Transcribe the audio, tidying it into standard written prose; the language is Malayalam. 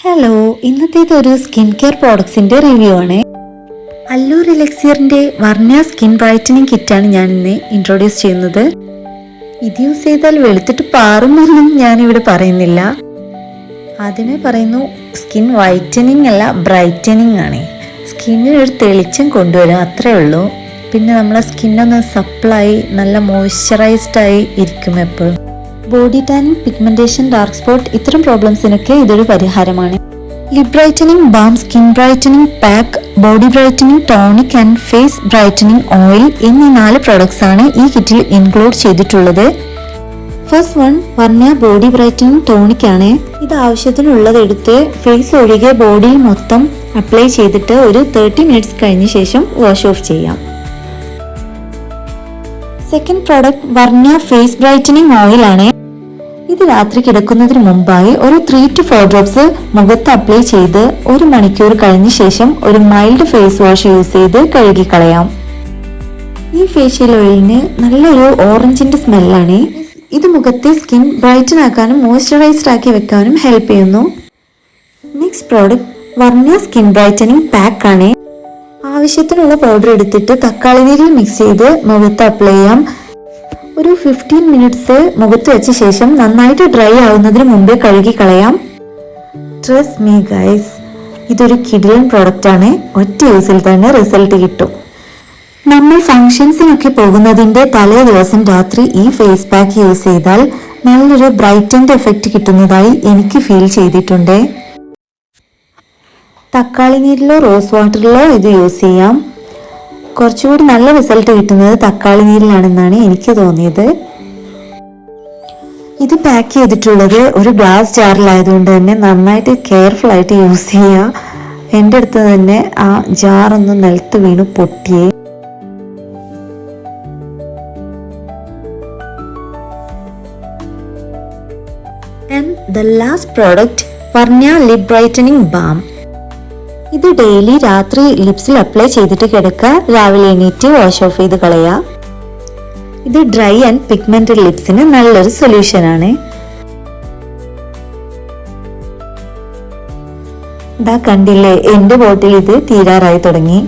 ഹലോ, ഇന്നത്തേത് ഒരു സ്കിൻ കെയർ പ്രോഡക്ട്സിന്റെ റിവ്യൂ ആണ്. അല്ലൂർ എലക്സിയറിന്റെ വർണ്ണ സ്കിൻ ബ്രൈറ്റനിങ് കിറ്റാണ് ഞാൻ ഇന്ന് ഇൻട്രൊഡ്യൂസ് ചെയ്യുന്നത്. ഇത് യൂസ് ചെയ്താൽ വെളുത്തിട്ട് പാറുന്നൊന്നും ഞാനിവിടെ പറയുന്നില്ല. ആദ്യമേ പറയുന്നു, സ്കിൻ വൈറ്റനിങ് അല്ല ബ്രൈറ്റനിങ് ആണ്. സ്കിന്നിന് ഒരു തെളിച്ചം കൊണ്ടുവരും, അത്രേ ഉള്ളൂ. പിന്നെ നമ്മളെ സ്കിന്നൊന്ന് സപ്ലായി നല്ല മോയ്സ്ചറൈസ്ഡ് ആയി ഇരിക്കും എപ്പോഴും. Body tanning, pigmentation, dark spot ഇത്തരം പ്രോബ്ലംസിനൊക്കെ ഇതൊരു പരിഹാരമാണ്. Lip brightening balm, skin brightening pack, body brightening tonic and face brightening oil എന്നീ 4 പ്രോഡക്ട്സ് ആണ് ഈ കിറ്റിൽ ഇൻക്ലൂഡ് ചെയ്തിട്ടുള്ളത്. First one Varna body brightening tonic ആണ്. ഇത് ആവശ്യത്തിനുള്ളത് എടുത്ത് ഫേസ് ഒഴികെ ബോഡിയിൽ മൊത്തം അപ്ലൈ ചെയ്തിട്ട് ഒരു 30 മിനിറ്റ്സ് കഴിഞ്ഞ ശേഷം വാഷ് ഓഫ് ചെയ്യാം. സെക്കൻഡ് പ്രോഡക്റ്റ് വർണ്ണ ഫേസ് ബ്രൈറ്റനിങ് ഓയിൽ ആണ്. ഇത് രാത്രി കിടക്കുന്നതിന് മുമ്പായി ഒരു 3 to 4 ഡ്രോപ്സ് മുഖത്ത് അപ്ലൈ ചെയ്ത് 1 മണിക്കൂർ കഴിഞ്ഞ ശേഷം ഒരു മൈൽഡ് ഫേസ് വാഷ് യൂസ് ചെയ്ത് കഴുകിക്കളയാം. ഈ ഫേഷ്യൽ ഓയിലിന് നല്ലൊരു ഓറഞ്ചിന്റെ സ്മെല്ലാണ്. ഇത് മുഖത്തെ സ്കിൻ ബ്രൈറ്റൻ ആക്കാനും മോയ്സ്ചറൈസ്ഡ് ആക്കി വെക്കാനും ഹെൽപ്പ് ചെയ്യുന്നു. നെക്സ്റ്റ് പ്രോഡക്റ്റ് വർണ്ണ സ്കിൻ ബ്രൈറ്റനിങ് പാക്ക് ആണ്. ആവശ്യത്തിനുള്ള പൗഡർ എടുത്തിട്ട് തക്കാളി നീരിൽ മിക്സ് ചെയ്ത് മുഖത്ത് അപ്ലൈ ചെയ്യാം. ഒരു 15 മിനിറ്റ്സ് മുഖത്ത് വെച്ച ശേഷം നന്നായിട്ട് ഡ്രൈ ആവുന്നതിന് മുമ്പേ കഴുകി കളയാം. ട്രസ്റ്റ് മീ ഗൈസ്, ഇതൊരു കിഡിലൻ പ്രോഡക്റ്റ് ആണ്. ഒറ്റ യൂസിൽ തന്നെ റിസൾട്ട് കിട്ടും. നമ്മൾ ഫംഗ്ഷൻസിനൊക്കെ പോകുന്നതിന്റെ തലേ ദിവസം രാത്രി ഈ ഫേസ് പാക്ക് യൂസ് ചെയ്താൽ നല്ലൊരു ബ്രൈറ്റൻഡ് എഫക്റ്റ് കിട്ടുന്നതായി എനിക്ക് ഫീൽ ചെയ്തിട്ടുണ്ട്. തക്കാളി നീരിലോ റോസ് വാട്ടറിലോ ഇത് യൂസ് ചെയ്യാം. കുറച്ചുകൂടി നല്ല റിസൾട്ട് കിട്ടുന്നത് തക്കാളി നീരിലാണെന്നാണ് എനിക്ക് തോന്നിയത്. ഇത് പാക്ക് ചെയ്തിട്ടുള്ളത് ഒരു ഗ്ലാസ് ജാറിലായതുകൊണ്ട് തന്നെ നന്നായിട്ട് കെയർഫുൾ ആയിട്ട് യൂസ് ചെയ്യുക. എൻ്റെ അടുത്ത് തന്നെ ആ ജാറൊന്ന് നിലത്ത് വീണു പൊട്ടിയേ. ആൻഡ് ദ ലാസ്റ്റ് പ്രോഡക്റ്റ് വർണ്ണ ലിപ് ബ്രൈറ്റനിങ് ബാം. ഇത് ഡെയിലി രാത്രി ലിപ്സിൽ അപ്ലൈ ചെയ്തിട്ട് കിടക്കുക, രാവിലെ എണീറ്റ് വാഷ് ഓഫ് ചെയ്ത് കളയുക. ഇത് ഡ്രൈ ആൻഡ് പിഗ്മെന്റഡ് ലിപ്സിന് നല്ലൊരു സൊല്യൂഷൻ ആണ്. ഇതാ കണ്ടില്ലേ, എന്റെ ബോട്ടിൽ ഇത് തീരാറായി തുടങ്ങി.